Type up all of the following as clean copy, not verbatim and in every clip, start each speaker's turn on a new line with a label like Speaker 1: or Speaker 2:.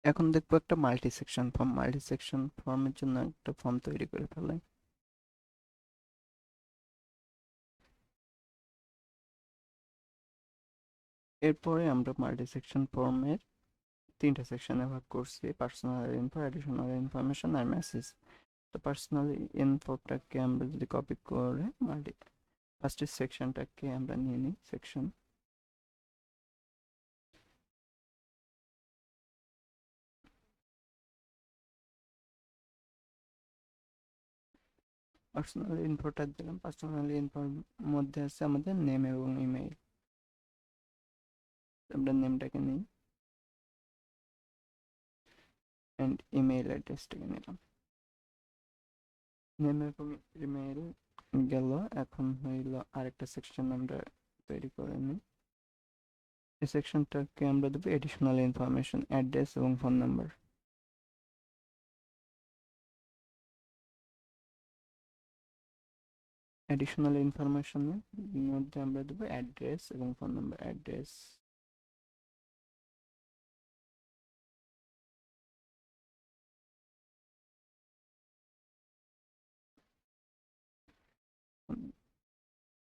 Speaker 1: এখন দেখবো একটা multi section form. Multi section ফর্মের জন্য একটা ফর্ম তৈরি করে ফেলাই। এরপরে আমরা মাল্টি সেকশন ফর্মের তিনটা সেকশনে ভাগ করছি: পার্সোনাল ইনফো, অ্যাডিশনাল ইনফরমেশন আর মেসেজ। তো পার্সোনাল ইনফোটাকে আমরা যদি কপি করে মাল্টি ফার্স্টের সেকশনটাকে আমরা নিয়ে নিই। সেকশন পার্সোনাল ইনফোটা দিলাম। পার্সোনাল ইনফোর মধ্যে আছে আমাদের নেম এবং ইমেইল। আমরা নেমটাকে নিই অ্যান্ড ইমেইল অ্যাড্রেসটাকে নিলাম। নেম এবং ইমেইল গেল। এখন হইল আরেকটা সেকশন আমরা তৈরি করে নিই। এই সেকশনটাকে আমরা দেবো এডিশনাল ইনফরমেশন, অ্যাড্রেস এবং ফোন নাম্বার। অ্যাডিশনাল ইনফরমেশনের মধ্যে আমরা দেবো অ্যাড্রেস এবং ফোন নাম্বার। অ্যাড্রেস,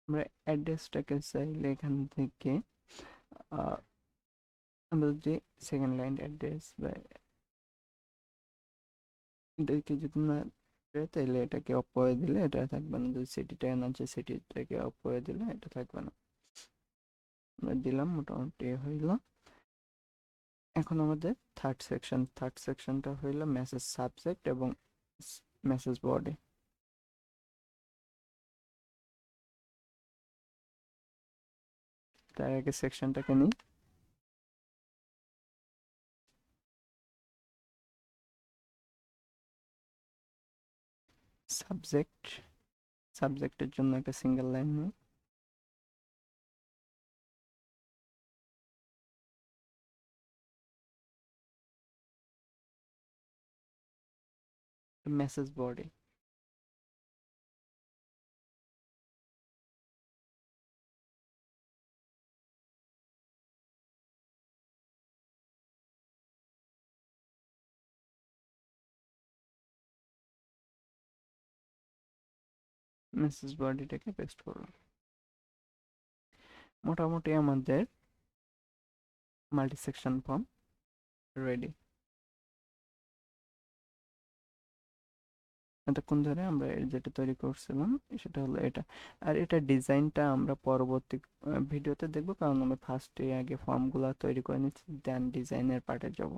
Speaker 1: আমরা অ্যাড্রেসটাকে চাইলে এখান থেকে আমরা যদি সেকেন্ড লাইন অ্যাড্রেস বা এটাকে যদি না তাহলে এটাকে অফ করে দিলে এটা থাকবে না। যদি সিটিটা না আছে সিটিটাকে অফ করে দিলে এটা থাকবে না। আমরা দিলাম, মোটামুটি হইল। এখন আমাদের থার্ড সেকশনটা হইল মেসেজ সাবজেক্ট এবং মেসেজ বডি। তার আগে সেকশনটাকে নিই। সাবজেক্ট, সাবজেক্টের জন্য একটা সিঙ্গেল লাইন নিই। মেসেজ বডি, মেসেজ বডিটাকে পেস্ট করলাম। মোটামুটি আমাদের মাল্টি সেকশন ফর্ম রেডি। এতক্ষণ ধরে আমরা যেটা তৈরি করছিলাম সেটা হলো এটা। আর এটা ডিজাইনটা আমরা পরবর্তী ভিডিওতে দেখবো, কারণ আমরা ফার্স্টে আগে ফর্মগুলো তৈরি করে নিচ্ছি, দেন ডিজাইনের পার্টে যাব।